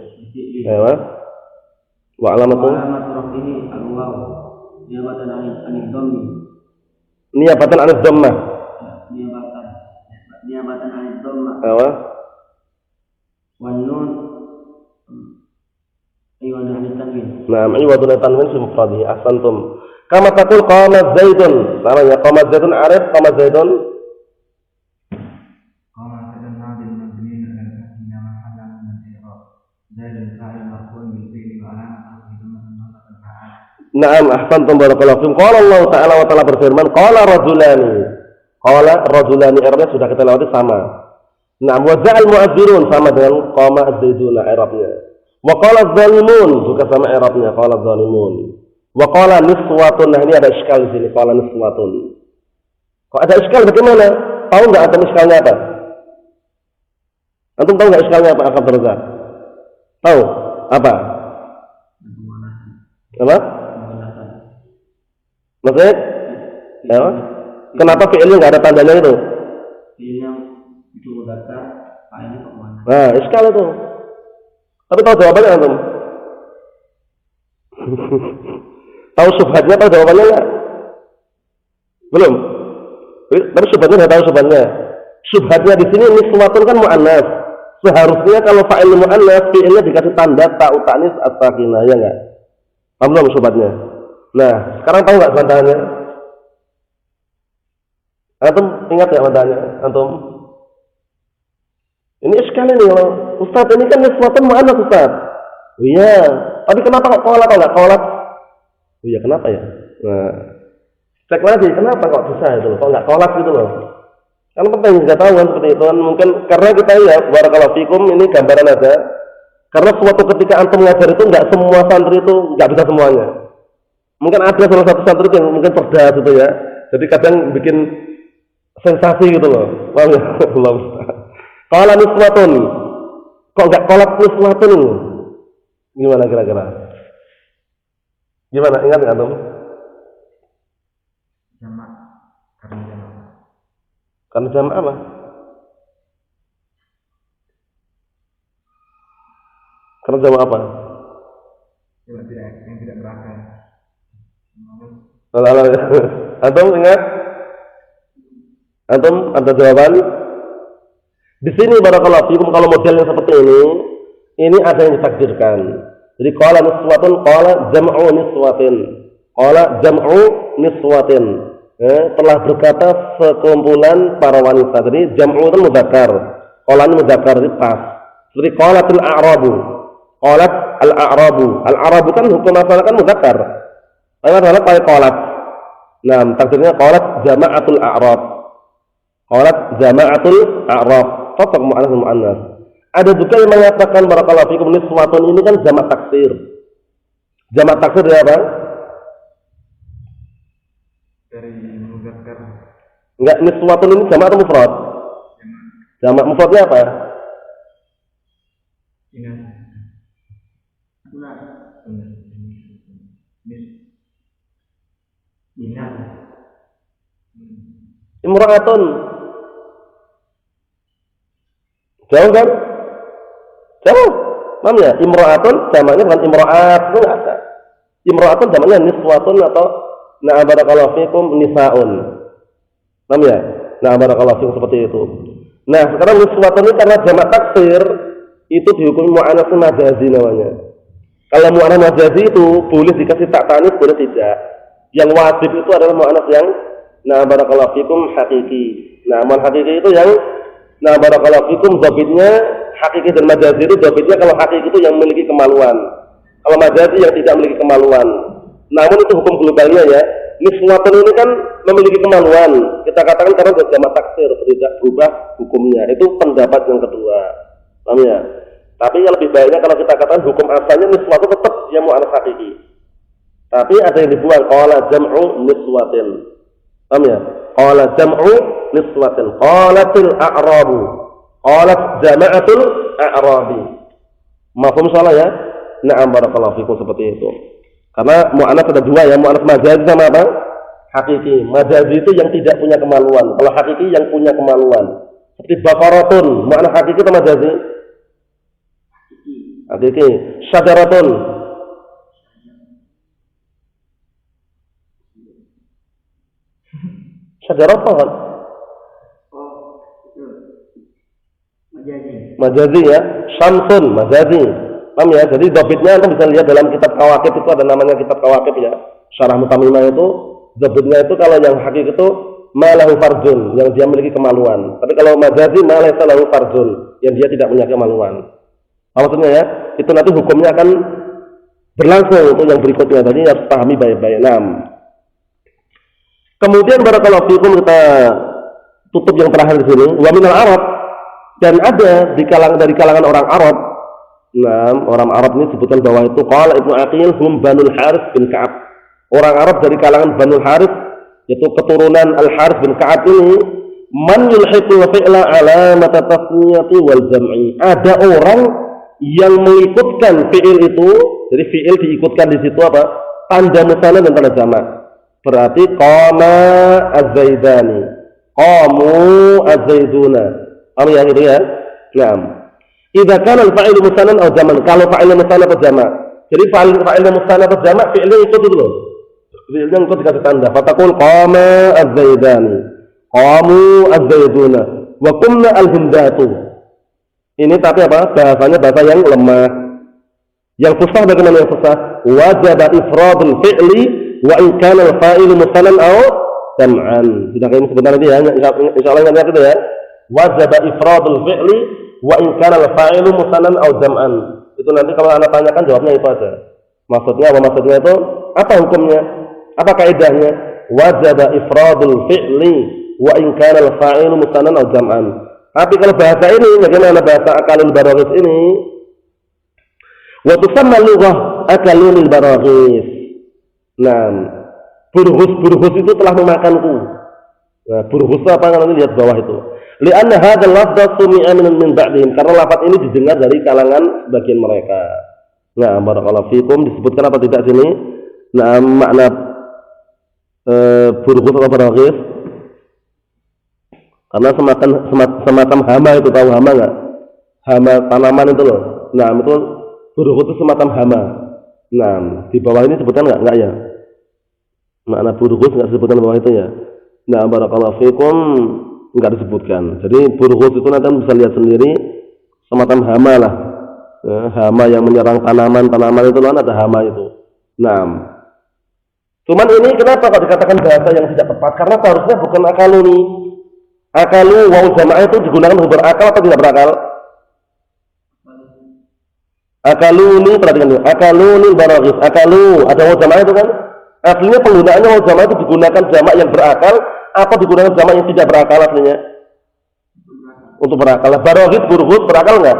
Ayo. Wa alamatu al-waw niyabatan 'anil dhammi. Niyabatan 'anil dhammah. Niyabatan 'anil dhammah. Ayo. Wan nun iwadun 'anil tanwin. Naam, iwadun 'anil tanwin fi mufradihi. Ahsantum. Kama taqul qama Zaidun. Sama ya, qama Zaidun, arif qama Zaidun. Qama Zaidun nadin mabniun 'ala al-fath la mahalla min al-i'rab. Zaidun fa'il marfu'un bil fi'li wa 'alamatun nasbihi fa'al. Naam, ahsantum barakallahu fiikum. Qala Allah Ta'ala wa ta'ala berfirman, qala rajulani. Qala rajulani, i'rabnya sudah kita lewati sama. Naam, wa za'al mu'adzirun sama dengan qama Az-Zaidun i'rabnya. Wa qala az-zalimun juga sama i'rabnya, qala az-zalimun. Wa qala niswatun. Nah, ini ada iskal di sini, qala niswatun. Kok ada iskal bagaimana? Tahu enggak antum iskalnya apa? Antum tahu enggak iskalnya apa? Akan berzat. Tahu? Apa? Apa? Maksudnya? Ya. Kenapa fi'ilnya enggak ada tandanya itu? Fi'ilnya itu mudzakkar, fa'ilnya muannas. Nah, iskal itu. Tapi tahu jawabannya antum? Tahu subhatnya, tahu jawabannya enggak? Belum. Tapi subhatnya enggak tahu subhatnya. Subhatnya di sini niswatun kan muannas. Seharusnya kalau fa'il muannas fi'ilnya dikasih tanda ta'u ta'nis as-sakinah, ya enggak? Paham belum subhatnya? Nah, sekarang tahu enggak bantahannya? Antum ingat enggak bantahannya? Antum? Ini sekali nih loh. Ustaz, ini kan niswatun muannas, Ustaz. Oh iya, tapi kenapa kok qolat atau enggak qolat? Oh iya, kenapa ya? Nah, cek lagi, kenapa kok bisa itu loh? Kok nggak kolak gitu loh? Kan penting nggak tahu kan seperti itu kan. Mungkin karena kita ya, barakallahu fikum, ini gambaran aja. Karena suatu ketika antum ngajar itu nggak semua santri itu nggak bisa semuanya. Mungkin ada salah satu santri yang mungkin cerdas gitu ya. Jadi kadang bikin sensasi gitu loh. Paham ya? Allah. Qala niswatun. Kok nggak kolak niswatun? Gimana kira-kira? Gimana? Ingat nggak antum? Jamak. Karena jamak apa? Terjemah apa? Yang tidak berakal. Antum ingat? Antum ada jawaban? Di sini barakallahu fikum kalau modelnya seperti ini ada yang ditakdirkan. Jadi qala niswatun qala jam'u niswatin. Qala jam'u niswatin. Telah berkata sekumpulan para wanita. Jadi jam'u itu mudzakkar. Qala ini mudzakkar itu pas. Seperti qalatul a'rabu. Qalat al-a'rabu. Al-a'rabu kan hukum asal kan mudzakkar. Ayat adalah pakai qalat. Nah, takdirnya qalat jama'atul a'rab. Qalat jama'atul a'rab. Fatak mu'annas mu'annas. Ada juga yang mengatakan barakallahu fikum niswatun ini kan jamak taksir. Jamak taksir dari apa? Dari muzakkar. Enggak, niswatun ini jamak atau mufrad? Jamak mufradnya apa? Ingat. Imra'atun. Jauh kan? Jauh. Paham ya? Imra'atun jamaknya bukan imra'at, itu enggak ada. Imra'atun jamaknya niswatun atau na'am barakallahu fikum nisa'un. Paham ya? Na'am barakallahu fikum seperti itu. Nah, sekarang niswatun ini karena jamak taksir itu dihukumi mu'annas majazi namanya. Kalau mu'annas majazi itu boleh dikasih tak tanis, boleh tidak. Yang wajib itu adalah mu'annas yang na'am barakallahu fikum hakiki. Nah, mu'annas hakiki itu yang nah barakallahu fikum dhabitnya hakiki dan majazi itu dhabitnya kalau hakiki itu yang memiliki kemaluan. Kalau majazi yang tidak memiliki kemaluan. Namun itu hukum globalnya ya. Niswatun ini kan memiliki kemaluan. Kita katakan karena jamak taksir tidak berubah hukumnya. Itu pendapat yang kedua. Paham ya? Tapi yang lebih baiknya kalau kita katakan hukum asalnya niswatun tetap dia mu'annas hakiki. Tapi ada yang dibuang qala jam'u niswatin. Paham ya? Qala jam'u niswatin. Qalatil a'rabu. Qalat jama'atul a'rabi. Mafhum salah ya? Na'am barakallahu fikum seperti itu. Karena mu'annas ada dua ya, mu'annas majazi sama apa? Hakiki. Majazi itu yang tidak punya kemaluan. Kalau hakiki yang punya kemaluan. Seperti baqaratun, mu'annas hakiki atau majazi? Hakiki. Syajaratun. Syajarah pohon. Majazi ya. Syamsun, majazi. Paham ya? Jadi dhabitnya Anda bisa lihat dalam kitab Kawakib itu ada namanya kitab Kawakib ya. Syarah Mutamimah itu dhabitnya itu kalau yang hakiki itu malahu farjun, yang dia memiliki kemaluan. Tapi kalau majazi malaysa lahu farjun, yang dia tidak punya kemaluan. Maksudnya ya, itu nanti hukumnya akan berlangsung untuk yang berikutnya. Tadi harus pahami baik-baik. Kemudian barakallahu fikum kita tutup yang terakhir di sini. Wa minal Arab, dan ada dari kalangan orang Arab. Nah, orang Arab ini disebutkan bahwa itu qala Ibnu Aqil hum Banul Harits bin Ka'ab. Orang Arab dari kalangan Banul Harits, yaitu keturunan Al Harits bin Ka'ab ini, man yulhiqul fi'la alamat tasniyati wal jam'i. Ada orang yang mengikutkan fi'il itu, jadi fi'il diikutkan di situ apa? Tanda musanna dan tanda jamak. Berarti qama az-zaidani, qamu az-zaiduna. Apa yang itu ya? Naam. Idza kana al-fa'ilu musannan aw jaman. Kalau fa'il musanna atau jamak. Jadi fa'il musanna atau jamak fi'ilnya ikut itu loh. Fi'ilnya ikut dikasih tanda. Fataqul qama az-zaidani, qamu az-zaiduna, wa qumna al-hindatu. Ini tapi apa? Bahasanya bahasa yang lemah. Yang susah bagaimana yang susah? Wajib ifradul fi'li wa in kana al-fa'ilu musannan aw jam'an. Sudah kayak sebentar nanti ya. Insyaallah ingat itu ya. Wajib ifradul fi'li wa in kana al-fa'ilu musannan aw jam'an. Itu nanti kalau Anda tanyakan jawabnya itu aja. Maksudnya apa? Maksudnya itu apa hukumnya? Apa kaidahnya? Wajib ifradul fi'li wa in kana al-fa'ilu musannan aw jam'an. Tapi kalau bahasa ini, bagaimana bahasa akalul baraghis ini? Wa tusamma lughah akalul baraghis. Nah, burghus itu telah memakanku. Nah, burghus itu apa? Nanti lihat bawah itu. Li'anna hadzal lafdz sumi'a min ba'dihim. Karena lafaz ini didengar dari kalangan sebagian mereka. Nah, barakallahu fikum, disebutkan apa tidak sini? Nah, makna burghus atau baraghis. Karena semacam hama itu, tahu hama enggak? Hama tanaman itu loh. Nah, itu Burghus itu semacam hama. Nah, di bawah ini sebutkan enggak ya? Makna burghus enggak disebutkan di bawah itu ya. Nah, barakallahu fikum enggak disebutkan. Jadi burghus itu nanti bisa lihat sendiri semacam hama lah. Ya, hama yang menyerang tanaman-tanaman itu kan ada hama itu. Nah, cuman ini kenapa kok dikatakan bahasa yang tidak tepat? Karena seharusnya bukan akaluni. Akalu wawu jamaah itu digunakan untuk berakal atau tidak berakal? Akaluni, perhatikan dulu. Akaluni baraghis. Akalu ada wawu jamaah itu kan? Aslinya penggunaannya wawu jamaah itu digunakan jamak yang berakal atau digunakan jamak yang tidak berakal aslinya? Untuk berakal. Baraghis, burghus berakal enggak?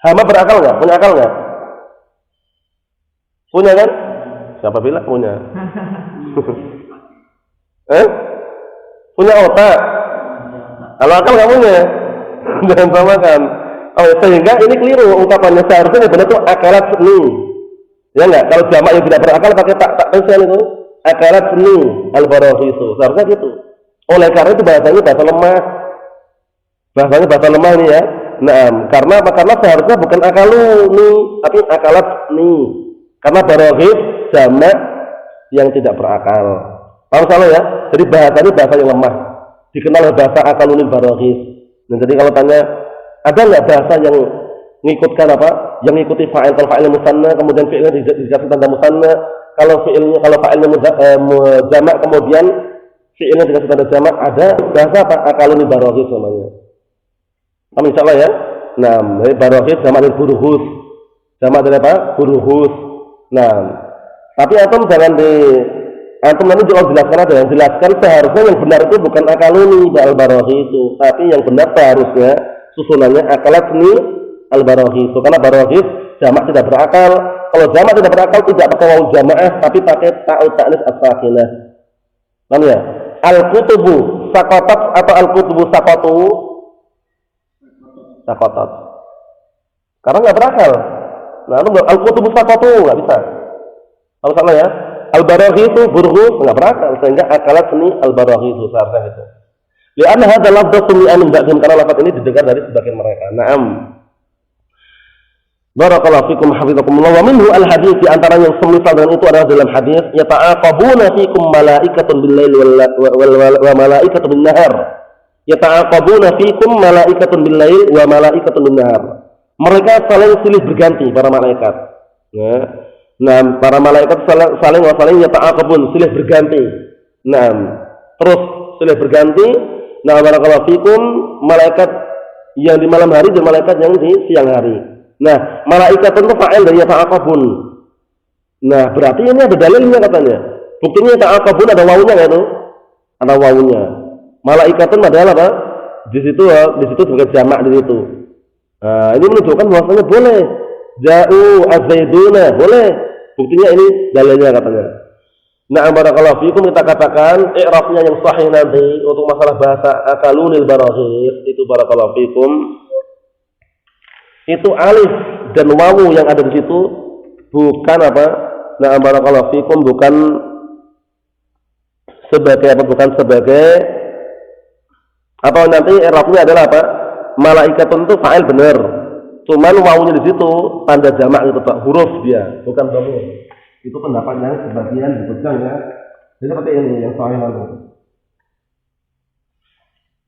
Hama berakal enggak? Punya akal enggak? Punya kan? Siapa bilang punya? Punya otak. Kalau akal nggak punya, jangan samakan. Oh, sehingga ini keliru ungkapannya. Seharusnya yang benar itu akalat seni. Ya enggak? Kalau jamak yang tidak berakal pakai tak pensil itu akalat seni al-baraghisu. Seharusnya gitu. Oleh karena itu bahasanya bahasa lemah. Bahasanya bahasa lemah ini ya. Nah, karena apa? Karena seharusnya bukan akaluni, tapi akalat seni. Karena baraghis jamak yang tidak berakal. Paham salah ya? Jadi bahasanya bahasa yang lemah. Dikenal bahasa akalunil baraghis. Nah, jadi kalau tanya, ada nggak bahasa yang mengikutkan apa? Yang mengikuti fa'il, kalau fa'ilnya musanna, kemudian fi'ilnya dikasih tanda musanna. Kalau fa'ilnya jamak, kemudian fi'ilnya dikasih tanda jamak, ada bahasa apa? Akalunil baraghis namanya. Paham insyaallah ya? Nah, baraghis jamak dari burghus. Jamak dari apa? Burghus. Nah, tapi antum jangan antum nanti juga jelaskan ada yang jelaskan seharusnya yang benar itu bukan akaluni al-baraghisu, tapi yang benar seharusnya susunannya akalatni al-baraghisu, karena baraghis jamak tidak berakal. Kalau jamak tidak berakal tidak pakai wawu jamaah tapi pakai ta'u ta'nis as-sakinah. Paham ya? Al-kutubu saqatat atau al-kutubu saqatu? Saqatat. Karena enggak berakal. Nah, al-kutubu saqatu enggak bisa. Kalau salah ya? Al-baraghisu burghus enggak berakal, sehingga akalat seni al-baraghisu seharusnya gitu. Li'anna hadza lafdhu sumi'an min ba'dihim, karena lafaz ini didengar dari sebagian mereka. Naam. Barakallahu fikum hafizakumullah. Wa minhu al-hadits, di antara yang semisal dengan itu adalah dalam hadis yata'aqabuna fikum malaikatun bil-lail wa malaikatun bin-nahar. Yata'aqabuna fikum malaikatun bil-lail wa malaikatun bin-nahar. Mereka saling silih berganti para malaikat. Ya. Nah, para malaikat saling yata'aqabun, silih berganti. Nah, terus silih berganti. Nah, barakallahu fikum, malaikat yang di malam hari dan malaikat yang di siang hari. Nah, malaikat itu fa'il dari yata'aqabun. Nah, berarti ini ada dalilnya katanya. Buktinya yata'aqabun ada wawunya enggak itu? Ada wawunya. Malaikatun adalah apa? Di situ sebagai jamak di situ. Nah, ini menunjukkan bahwasanya boleh. Ja'u az-zaiduna, boleh. Buktinya ini dalilnya katanya. Nah, barakallahu fikum, kita katakan i'rabnya yang sahih nanti untuk masalah bahasa akalunil baraghis itu barakallahu fikum. Itu alif dan wawu yang ada di situ bukan apa? Nah, barakallahu fikum, bukan sebagai apa? Bukan sebagai apa, nanti i'rabnya adalah apa? Malaikatun itu fa'il benar. Cuman wawunya di situ tanda jamak gitu Pak, huruf dia, bukan dhamir. Itu pendapatnya sebagian dipegang ya. Jadi seperti ini yang sahih lalu.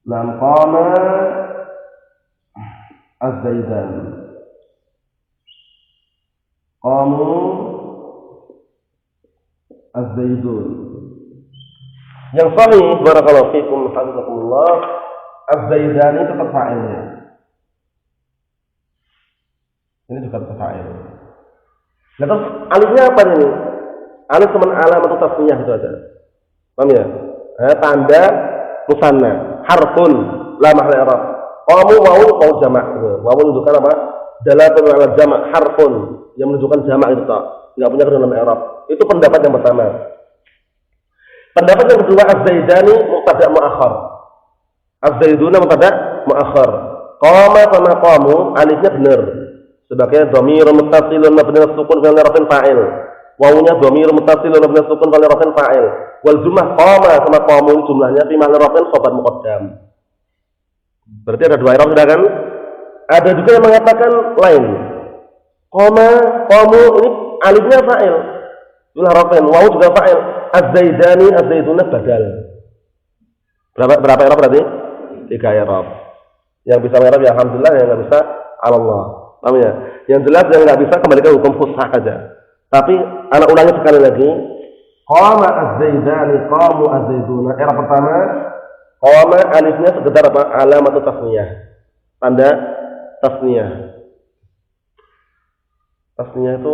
Nam qama az-zaidan. Qamu az-zaidun. Yang sahih barakallahu fikum hafizakumullah, az-zaidani tetap fa'ilnya. Ini juga fa'il. Nah, terus alifnya apa ini? Alif cuma alam atau tasniyah gitu aja. Paham ya? Tanda musanna, harfun la mahalla i'rab. Qamu wawu jamak. Wawu menunjukkan apa? Dalatun 'ala jamak, harfun yang menunjukkan jamak itu tak. Enggak punya kedudukan i'rab. Itu pendapat yang pertama. Pendapat yang kedua, az-zaidani mubtada' muakhar. Az-zaiduna mubtada' muakhar. Qama sama qamu alifnya benar. Sebagai dhamir muttasilun mabni as-sukun fil rafin fa'il. Wawunya dhamir muttasilun mabni as-sukun fil rafin fa'il. Wal jumlah qama sama qamu jumlahnya fi mahall rafin khabar muqaddam. Berarti ada dua i'rab sudah kan? Ada juga yang mengatakan lain. Qama, qamu ini alifnya fa'il. Bil harfain, wawu juga fa'il. Az-zaidani, az-zaiduna badal. Berapa i'rab berarti? 3 i'rab. Yang bisa i'rab ya alhamdulillah, yang enggak bisa Allah. Paham ya? Yang jelas yang enggak bisa kembali ke hukum fushah aja. Tapi anak ulangi sekali lagi. Qama az-zaidani, qamu az-zaiduna. I'rab pertama, qama alifnya sekedar apa? Alamat tasniyah. Tanda tasniyah. Tasniyah itu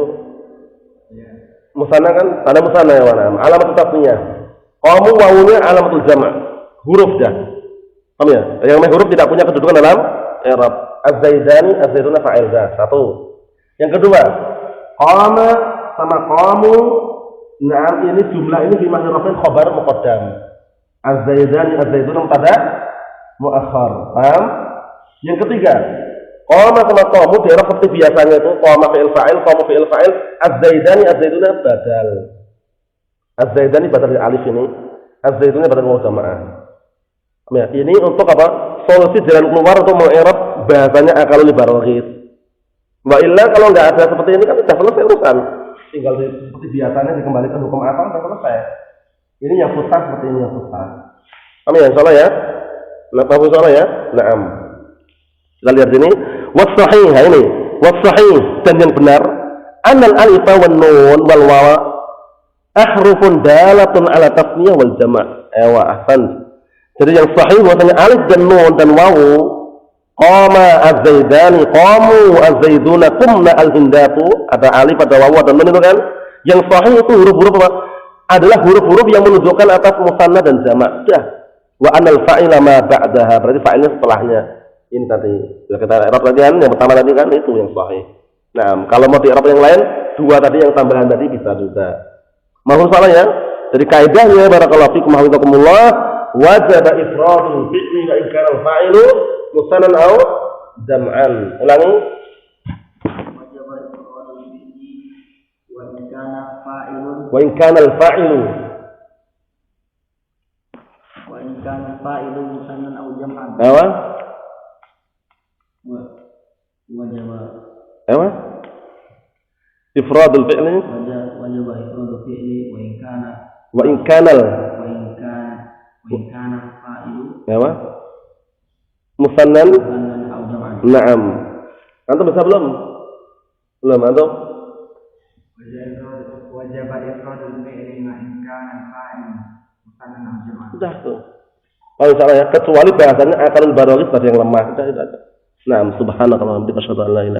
musanna kan? Tanda musanna ya mana? Alamat tasniyah. Qamu wawunya alamatul jama'. Huruf dah. Paham ya? Yang huruf tidak punya kedudukan dalam i'rab. Az-zaidani, az-zaiduna fa'il dah. Satu. Yang kedua, qama sama qamu. Naam ini jumlah ini fi mahall raf'in khabar muqaddam. Az-zaidani, az-zaiduna mubtada muakhar. Paham? Yang ketiga, qama sama qamu di i'rab seperti biasanya itu qama fi'il fa'il, qamu fi'il fa'il, az-zaidani, az-zaiduna badal. Az-zaidani badal dari alif ini, az-zaiduna badal wawu jamaah. Ya, ini untuk apa? Solusi jalan keluar untuk mengi'rab bahasanya akalul baraghis. Wa illa kalau enggak ada seperti ini kan sudah selesai urusan. Tinggal seperti biasanya dikembalikan hukum akal sudah selesai. Ini yang fushah seperti ini yang fushah. Paham ya insyaallah ya? Nah, paham insyaallah ya? Naam. Kita lihat sini, was sahih ini. Was sahih dan yang benar, annal alif wan nun wal wawa ahrufun dalatun ala tasniyah wal jama'. Ewa ahsan. Jadi yang sahih bahwasanya alif dan nun dan wawu, qama az-zaidani, qamu az-zaiduna, qumna al-hindatu, ada alif, ada wawu, ada nun itu kan. Yang sahih itu huruf-huruf apa? Adalah huruf-huruf yang menunjukkan atas musanna dan jamak. Dah. Wa anal fa'ila ma ba'daha, berarti fa'ilnya setelahnya. Ini tadi. Bila kita i'rab tadi kan yang pertama tadi kan itu yang sahih. Nah, kalau mau di i'rab yang lain, dua tadi yang tambahan tadi bisa juga. Mohon salah ya. Jadi kaidahnya barakallahu fikum hafizakumullah. Wajib ifradul fi'li wa in kana al-fa'ilu musannan aw jam'an. Ulangi. Wajib ifradul fi'li wa in kana fa'ilun Wa in kana al-fa'ilu musannan aw jam'an. Apa? Wajib Ifradul fi'li ifradul fi'li wa in kana fa'ilu apa? Musannan aw jam'an. Naam. Antum bisa belum? Belum antum? Wajib ifradul fi'li wa in kana fa'il musannan aw jam'an. Sudah tuh. Kalau salah ya, kecuali bahasanya akalul baraghis tadi yang lemah. Sudah itu aja. Naam, subhanallah wa bihamdihi asyhadu an la ilaha